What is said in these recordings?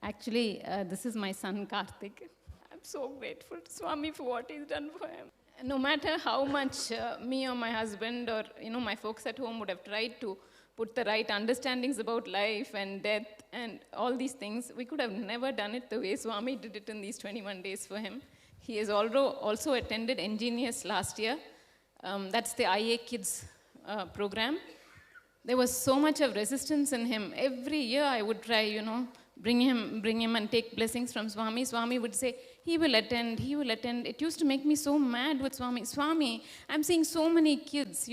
Actually, this is my son Karthik. I'm so grateful to Swami for what he's done for him. No matter how much me or my husband or my folks at home would have tried to put the right understandings about life and death and all these things, we could have never done it the way Swami did it in these 21 days for him. He has also attended Ingenious last year. That's the IA Kids program. There was so much of resistance in him. Every year I would try, bring him and take blessings from Swami. Swami would say, he will attend. It used to make me so mad with Swami. Swami, I'm seeing so many kids,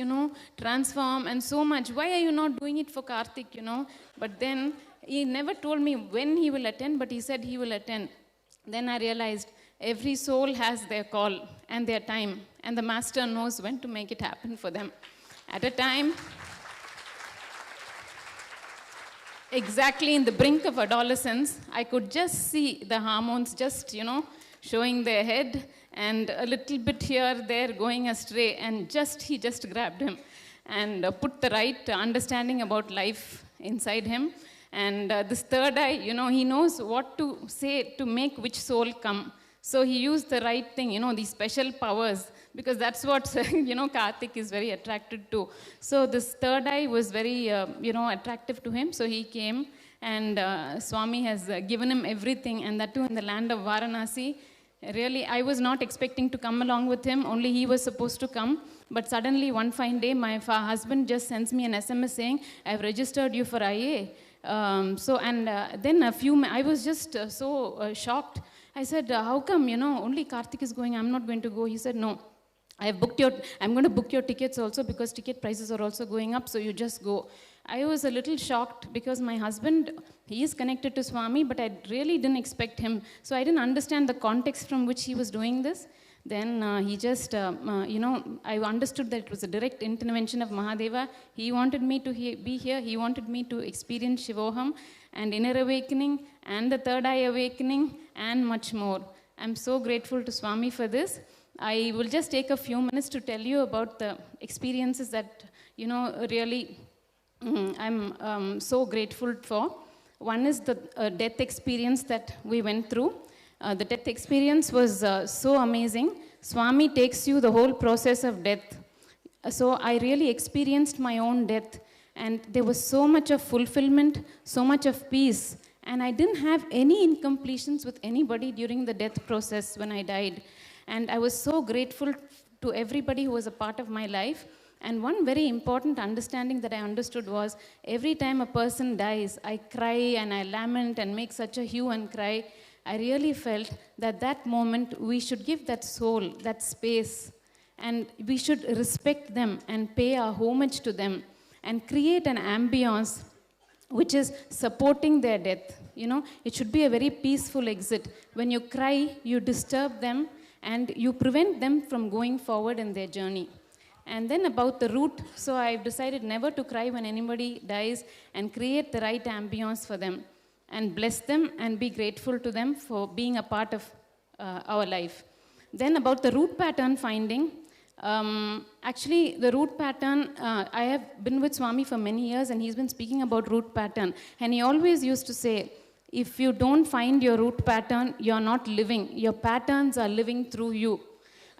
transform and so much. Why are you not doing it for Karthik, But then he never told me when he will attend, but he said he will attend. Then I realized every soul has their call and their time, and the Master knows when to make it happen for them. At a time, exactly in the brink of adolescence, I could just see the hormones just, showing their head and a little bit here, there, going astray, and he just grabbed him and put the right understanding about life inside him. And this third eye, he knows what to say to make which soul come. So he used the right thing, these special powers, because that's what, Karthik is very attracted to. So this third eye was very, attractive to him. So he came, and Swami has given him everything, and that too in the land of Varanasi. Really, I was not expecting to come along with him. Only he was supposed to come. But suddenly, one fine day, my husband just sends me an SMS saying, I've registered you for IA. Then I was just so shocked. I said, how come, only Karthik is going, I'm not going to go. He said, no, I'm going to book your tickets also because ticket prices are also going up, so you just go. I was a little shocked because my husband, he is connected to Swami, but I really didn't expect him. So I didn't understand the context from which he was doing this. Then he just, I understood that it was a direct intervention of Mahadeva. He wanted me to be here. He wanted me to experience Shivoham and inner awakening and the third eye awakening and much more. I'm so grateful to Swami for this. I will just take a few minutes to tell you about the experiences that, really I'm so grateful for. One is the death experience that we went through. The death experience was so amazing. Swami takes you the whole process of death. So I really experienced my own death. And there was so much of fulfillment, so much of peace. And I didn't have any incompletions with anybody during the death process when I died. And I was so grateful to everybody who was a part of my life. And one very important understanding that I understood was every time a person dies, I cry and I lament and make such a hue and cry. I really felt that that moment we should give that soul, that space, and we should respect them and pay our homage to them and create an ambience which is supporting their death. It should be a very peaceful exit. When you cry, you disturb them and you prevent them from going forward in their journey. And then about the route, so I've decided never to cry when anybody dies and create the right ambience for them and bless them and be grateful to them for being a part of our life. Then about the root pattern finding, actually the root pattern, I have been with Swami for many years and he's been speaking about root pattern. And he always used to say, if you don't find your root pattern, you're not living. Your patterns are living through you.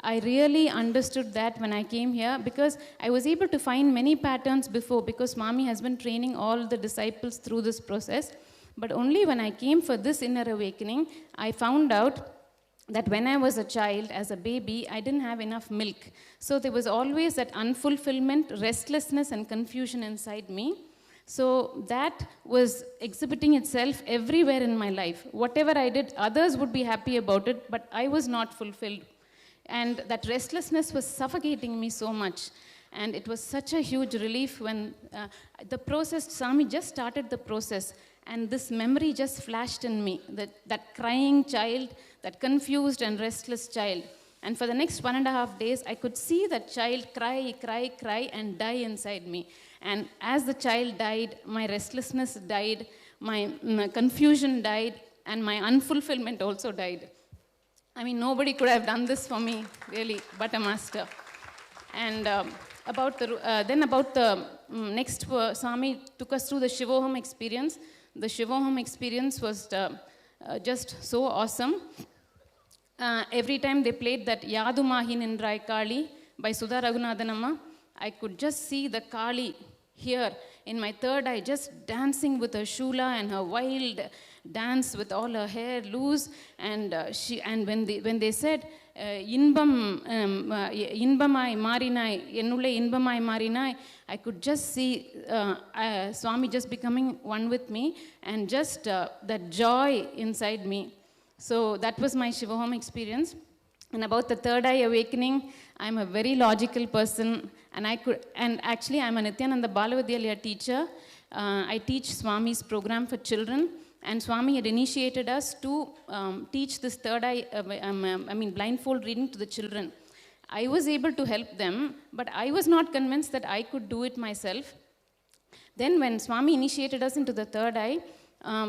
I really understood that when I came here because I was able to find many patterns before because Swami has been training all the disciples through this process. But only when I came for this inner awakening, I found out that when I was a child, as a baby, I didn't have enough milk. So there was always that unfulfillment, restlessness, and confusion inside me. So that was exhibiting itself everywhere in my life. Whatever I did, others would be happy about it, but I was not fulfilled. And that restlessness was suffocating me so much. And it was such a huge relief when the process, Swami just started the process. And this memory just flashed in me, that crying child, that confused and restless child. And for the next 1.5 days, I could see that child cry, cry, cry, and die inside me. And as the child died, my restlessness died, my confusion died, and my unfulfillment also died. I mean, nobody could have done this for me, really, but a master. And then about the next, Swami took us through the Shivoham experience. The Shivoham experience was just so awesome. Every time they played that Yadu Mahin Indrai Kali by Sudha Raghunathanamma, I could just see the Kali here in my third eye, just dancing with her shula and her wild dance with all her hair loose. And when they said, Inbamai Marinai, Enule Inbamai Marinai, I could just see Swami just becoming one with me, and just that joy inside me. So that was my Shiva Home experience. And about the third eye awakening, I'm a very logical person, and actually I'm a Nityananda Balavidyalaya teacher. I teach Swami's program for children, and Swami had initiated us to teach this third eye, blindfold reading to the children. I was able to help them, but I was not convinced that I could do it myself. Then when Swami initiated us into the third eye,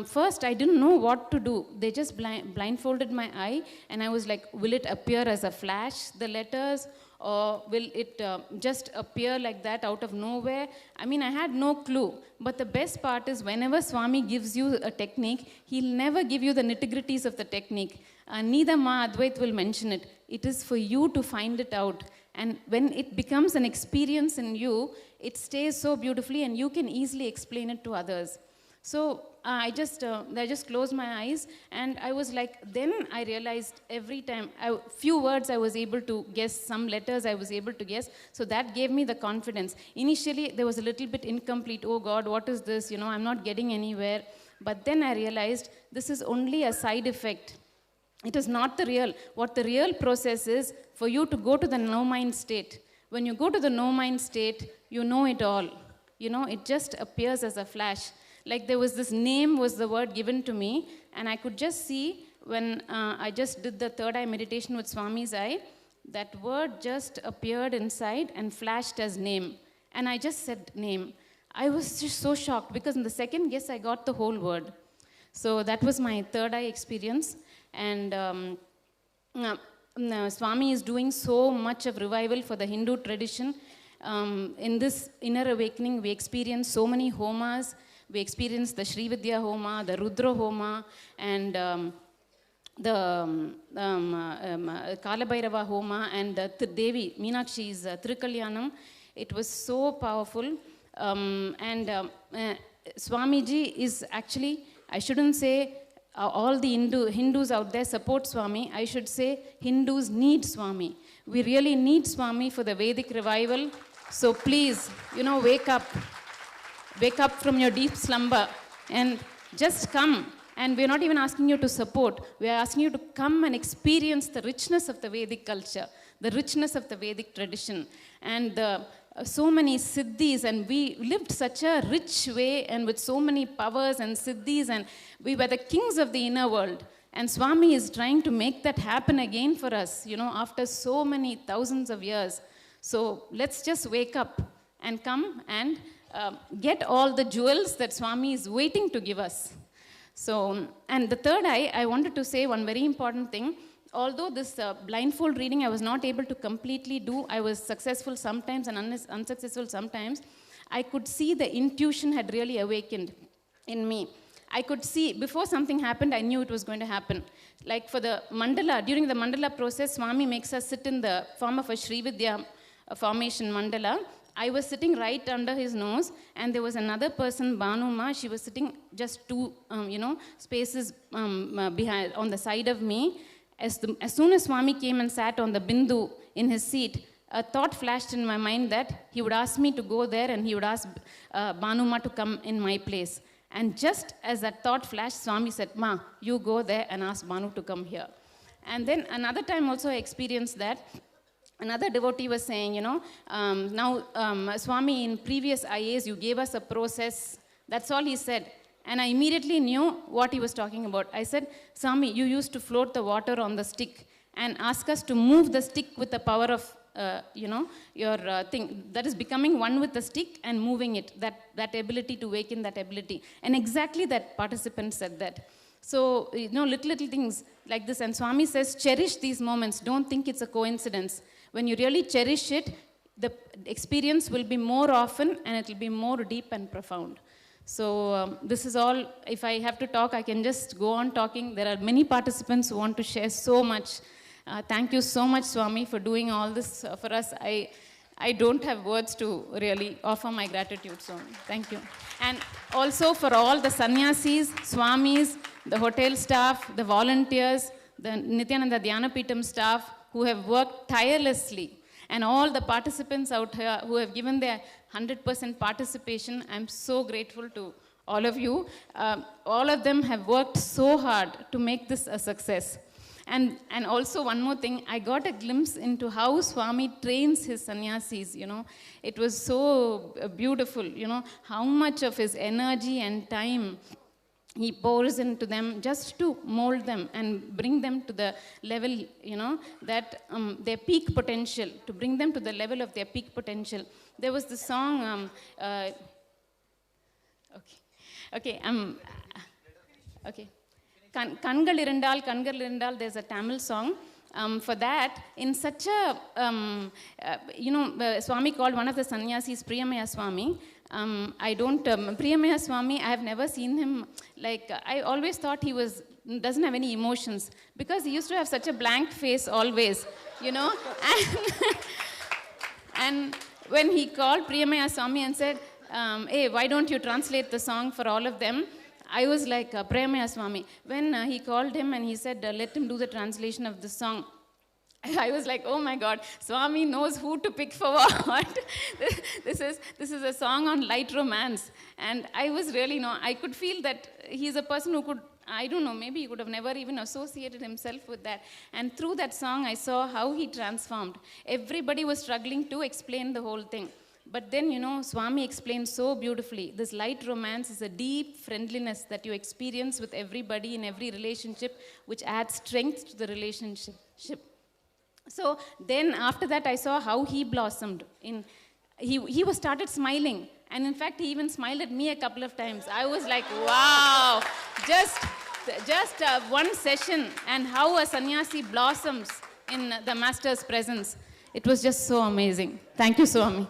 first I didn't know what to do. They just blindfolded my eye, and I was like, will it appear as a flash, the letters, or will it just appear like that out of nowhere? I mean, I had no clue. But the best part is, whenever Swami gives you a technique, he'll never give you the nitty-gritties of the technique. Neither Ma Advait will mention it. It is for you to find it out. And when it becomes an experience in you, it stays so beautifully, and you can easily explain it to others. So I just closed my eyes, and I was like, then I realized every time, few words I was able to guess, some letters I was able to guess, so that gave me the confidence. Initially, there was a little bit incomplete, oh God, what is this, I'm not getting anywhere. But then I realized this is only a side effect. It is not the real. What the real process is, for you to go to the no-mind state. When you go to the no-mind state, you know it all. It just appears as a flash. Like there was this name was the word given to me, and I could just see when I just did the third eye meditation with Swami's eye, that word just appeared inside and flashed as name. And I just said name. I was just so shocked, because in the second guess I got the whole word. So that was my third eye experience. And Swami is doing so much of revival for the Hindu tradition. In this inner awakening, we experience so many homas. We experienced the Sri Vidya Homa, the Rudra Homa, and the Kalabhairava Homa, and the Devi, Meenakshi's Trikalyanam. It was so powerful. Swamiji is actually, I shouldn't say all the Hindus out there support Swami. I should say Hindus need Swami. We really need Swami for the Vedic revival. So please, wake up. Wake up from your deep slumber and just come. And we're not even asking you to support. We're asking you to come and experience the richness of the Vedic culture, the richness of the Vedic tradition, and so many siddhis. And we lived such a rich way, and with so many powers and siddhis, and we were the kings of the inner world. And Swami is trying to make that happen again for us, after so many thousands of years. So let's just wake up and come and get all the jewels that Swami is waiting to give us. So, and the third eye, I wanted to say one very important thing. Although this blindfold reading I was not able to completely do, I was successful sometimes and unsuccessful sometimes, I could see the intuition had really awakened in me. I could see, before something happened, I knew it was going to happen. Like for the mandala, during the mandala process, Swami makes us sit in the form of a Sri Vidya formation mandala. I was sitting right under his nose, and there was another person, Banuma. She was sitting just two, spaces behind, on the side of me. As soon as Swami came and sat on the bindu in his seat, a thought flashed in my mind that he would ask me to go there, and he would ask Banuma to come in my place. And just as that thought flashed, Swami said, "Ma, you go there and ask Banu to come here." And then another time also I experienced that. Another devotee was saying, Swami, in previous IAs, you gave us a process. That's all he said. And I immediately knew what he was talking about. I said, Swami, you used to float the water on the stick and ask us to move the stick with the power of, your thing. That is becoming one with the stick and moving it, that ability to awaken that ability. And exactly that participant said that. So, little things like this. And Swami says, cherish these moments. Don't think it's a coincidence. When you really cherish it, the experience will be more often, and it will be more deep and profound. So this is all. If I have to talk, I can just go on talking. There are many participants who want to share so much. Thank you so much, Swami, for doing all this for us. I don't have words to really offer my gratitude, Swami. Thank you. And also for all the sannyasis, Swamis, the hotel staff, the volunteers, the Nityananda Dhyanapitham staff who have worked tirelessly, and all the participants out here who have given their 100% participation. I'm so grateful to all of you. All of them have worked so hard to make this a success. And also one more thing, I got a glimpse into how Swami trains his sannyasis, you know. It was so beautiful, you know, how much of his energy and time he pours into them just to mold them and bring them to the level, you know, that their peak potential, to bring them to the level of their peak potential. There was the song, okay, Kangal Irandal, there's a Tamil song. For that, in such a, Swami called one of the sannyasis Priyamaya Swami. Priyamaya Swami, I have never seen him, like, I always thought he doesn't have any emotions, because he used to have such a blank face always, you know. And when he called Priyamaya Swami and said, hey, why don't you translate the song for all of them? I was like, Priyamaya Swami. When he called him and he said, let him do the translation of the song, I was like, oh my God, Swami knows who to pick for what. This is a song on light romance. And I was really, I could feel that he's a person who could, I don't know, maybe he could have never even associated himself with that. And through that song, I saw how he transformed. Everybody was struggling to explain the whole thing. But then, Swami explained so beautifully. This light romance is a deep friendliness that you experience with everybody in every relationship, which adds strength to the relationship. So then after that, I saw how he blossomed. He started smiling. And in fact, he even smiled at me a couple of times. I was like, wow, just one session and how a sannyasi blossoms in the master's presence. It was just so amazing. Thank you, Swami.